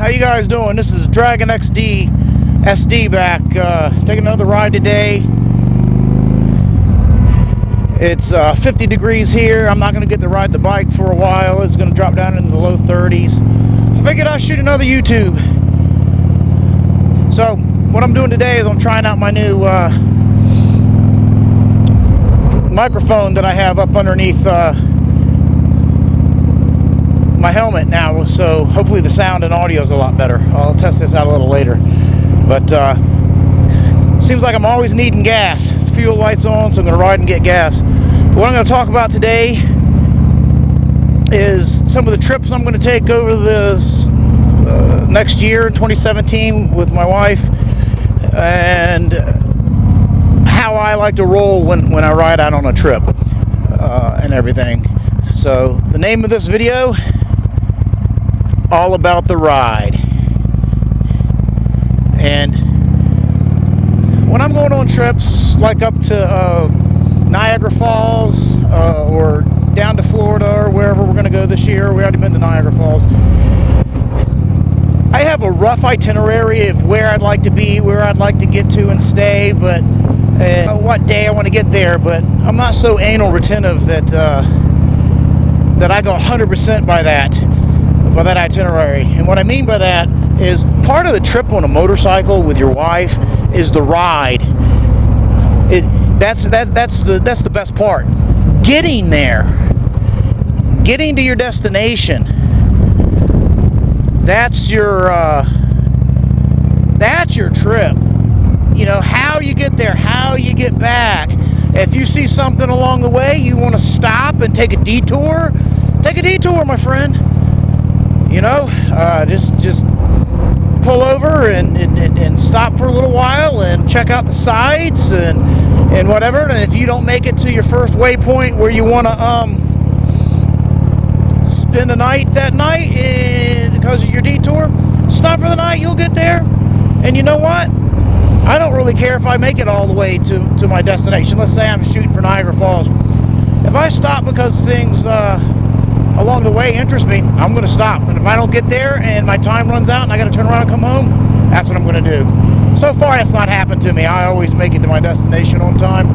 How you guys doing? This is Dragon SD back, taking another ride today. It's 50 degrees here. I'm not going to get to ride the bike for a while. It's going to drop down into the low 30s. I figured I'd shoot another YouTube. So what I'm doing today is I'm trying out my new microphone that I have up underneath my helmet now, so hopefully the sound and audio is a lot better. I'll test this out a little later. But seems like I'm always needing gas. Fuel lights on, so I'm going to ride and get gas. But what I'm going to talk about today is some of the trips I'm going to take over this next year, 2017, with my wife, and how I like to roll when I ride out on a trip and everything. So the name of this video, all about the ride. And when I'm going on trips like up to Niagara Falls or down to Florida or wherever we're going to go this year, we already been to Niagara Falls, I have a rough itinerary of where I'd like to be, where I'd like to get to and stay, but what day I want to get there. But I'm not so anal retentive that I go 100% by that itinerary. And what I mean by that is part of the trip on a motorcycle with your wife is the ride. That's the best part. Getting there, getting to your destination. That's your trip. You know, how you get there, how you get back. If you see something along the way, you want to stop and take a detour, my friend. You know, just pull over and stop for a little while and check out the sights and whatever. And if you don't make it to your first waypoint where you want to spend the night that night because of your detour, stop for the night. You'll get there. And you know what? I don't really care if I make it all the way to my destination. Let's say I'm shooting for Niagara Falls. If I stop because things along the way interest me, I'm going to stop. And if I don't get there and my time runs out and I got to turn around and come home, that's what I'm going to do. So far, that's not happened to me. I always make it to my destination on time.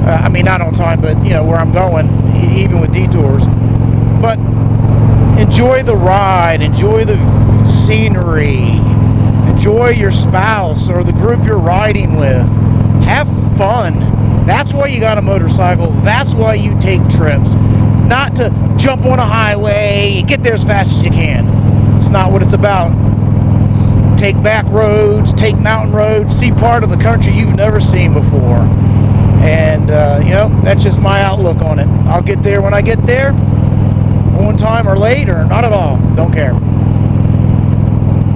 I mean, not on time, but, you know, where I'm going, even with detours. But enjoy the ride. Enjoy the scenery. Enjoy your spouse or the group you're riding with. Have fun. That's why you got a motorcycle. That's why you take trips. Not to jump on a highway and get there as fast as you can. It's not what it's about. Take back roads, take mountain roads, see part of the country you've never seen before. And, you know, that's just my outlook on it. I'll get there when I get there, on time or late or not at all. Don't care.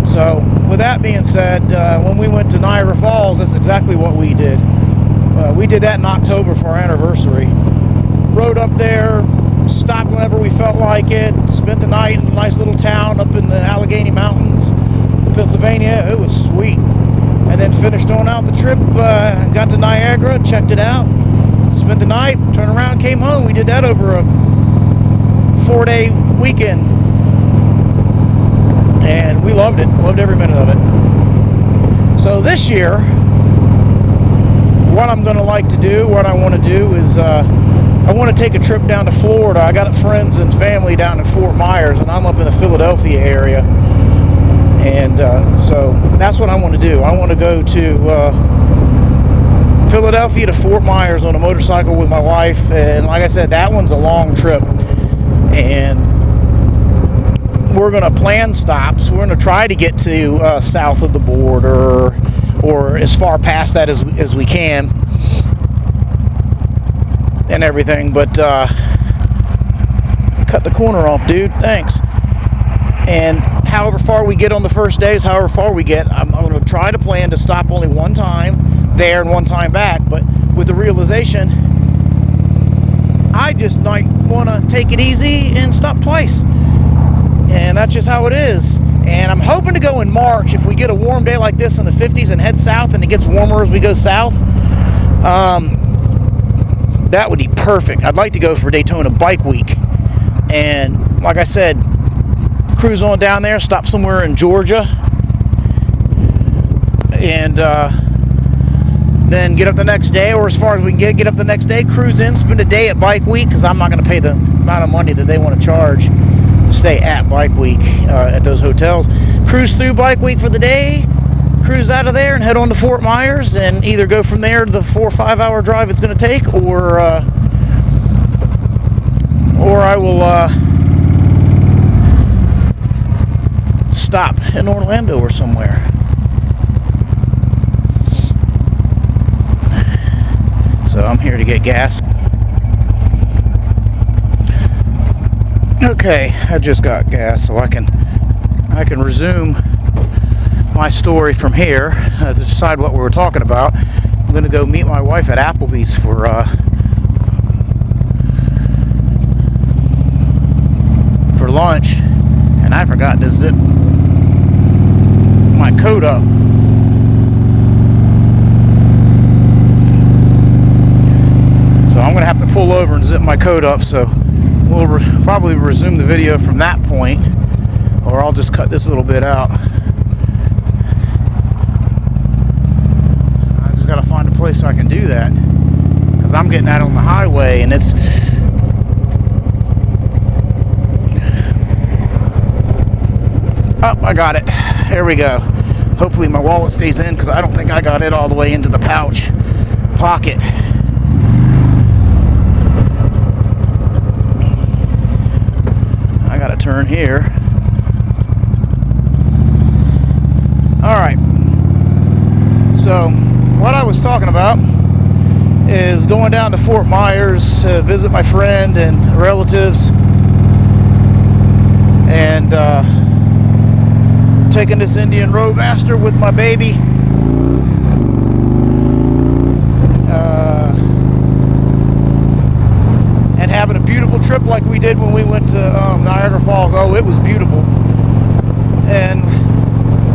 So, with that being said, when we went to Niagara Falls, that's exactly what we did. We did that in October for our anniversary. Rode up there, stopped whenever we felt like it, spent the night in a nice little town up in the Allegheny Mountains, Pennsylvania. It was sweet. And then finished on out the trip, got to Niagara, checked it out, spent the night, turned around, came home. We did that over a 4-day weekend. And we loved it, loved every minute of it. So this year, what I'm going to like to do, what I want to do is I want to take a trip down to Florida. I got friends and family down in Fort Myers, and I'm up in the Philadelphia area. And so that's what I want to do. I want to go to Philadelphia to Fort Myers on a motorcycle with my wife. And like I said, that one's a long trip. And we're going to plan stops. We're going to try to get to south of the border or as far past that as we can and everything. But cut the corner off, dude. Thanks. And however far we get on the first days, however far we get, I'm going to try to plan to stop only one time there and one time back. But with the realization, I just might want to take it easy and stop twice. And that's just how it is. And I'm hoping to go in March if we get a warm day like this in the 50s and head south and it gets warmer as we go south. That would be perfect. I'd like to go for Daytona Bike Week. And like I said, cruise on down there, stop somewhere in Georgia, and then get up the next day, or as far as we can get up the next day, cruise in, spend a day at Bike Week, because I'm not going to pay the amount of money that they want to charge to stay at Bike Week at those hotels. Cruise through Bike Week for the day, cruise out of there and head on to Fort Myers, and either go from there to the 4 or 5 hour drive it's going to take, or I will stop in Orlando or somewhere. So I'm here to get gas. Okay, I just got gas, so I can resume my story from here to decide what we were talking about. I'm going to go meet my wife at Applebee's for lunch, and I forgot to zip my coat up. So I'm going to have to pull over and zip my coat up, so we'll probably resume the video from that point, or I'll just cut this little bit out. I just got to find a place so I can do that, because I'm getting out on the highway, and it's I got it. There we go. Hopefully my wallet stays in, because I don't think I got it all the way into the pocket. I gotta turn here. Alright. So, what I was talking about is going down to Fort Myers to visit my friend and relatives, and taking this Indian Roadmaster with my baby. And having a beautiful trip like we did when we went to Niagara Falls. Oh, it was beautiful. And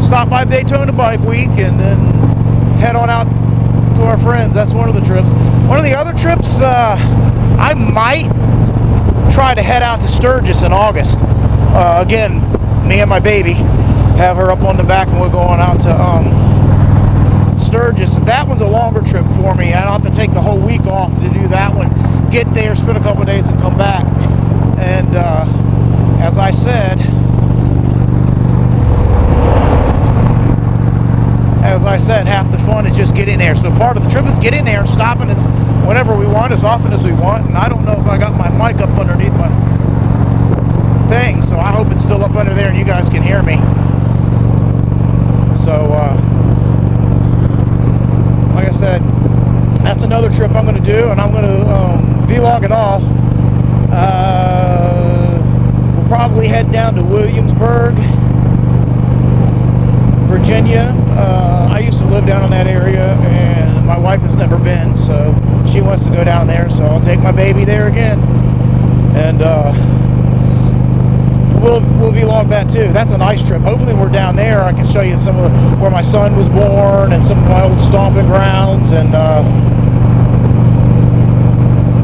stop by Daytona Bike Week and then head on out to our friends. That's one of the trips. One of the other trips, I might try to head out to Sturgis in August. Again, me and my baby. Have her up on the back, and we're going out to Sturgis. That one's a longer trip for me. I don't have to take the whole week off to do that one. Get there, spend a couple of days, and come back. And as I said, half the fun is just getting there. So part of the trip is getting there and stopping as whenever we want, as often as we want. And I don't know if I got my mic up underneath my thing, so I hope it's still up under there and you guys can hear me. So, like I said, that's another trip I'm going to do, and I'm going to vlog it all. We'll probably head down to Williamsburg, Virginia. I used to live down in that area, and my wife has never been, so she wants to go down there, so I'll take my baby there again. And we'll vlog that too. That's a nice trip. Hopefully we're down there. I can show you some of where my son was born and some of my old stomping grounds, and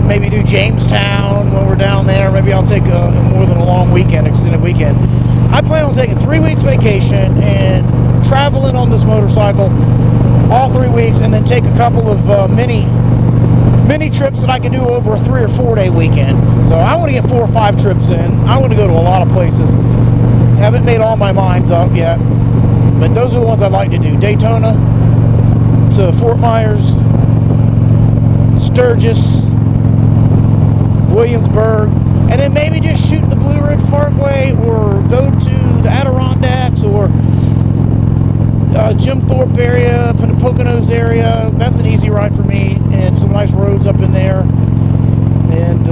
maybe do Jamestown when we're down there. Maybe I'll take more than a long weekend, extended weekend. I plan on taking 3 weeks vacation and traveling on this motorcycle all 3 weeks, and then take a couple of mini trips that I can do over a 3 or 4 day weekend. So I want to get 4 or 5 trips in. I want to go to a lot of places. Haven't made all my minds up yet, but those are the ones I'd like to do. Daytona to Fort Myers, Sturgis, Williamsburg, and then maybe just shoot the Blue Ridge Parkway, or go to the Adirondacks, or Jim Thorpe area, Poconos area. That's an easy ride for me, and some nice roads up in there. And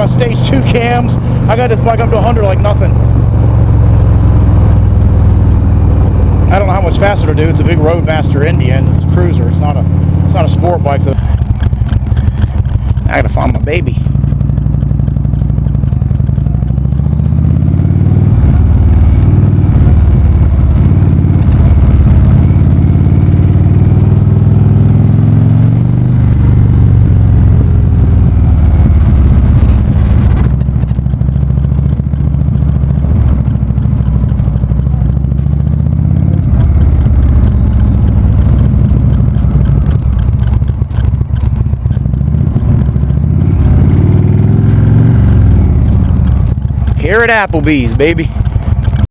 stage 2 cams. I got this bike up to 100 like nothing. I don't know how much faster to do. It's a big Roadmaster Indian. It's a cruiser. It's not a sport bike. So I gotta find my baby. Here at Applebee's, baby.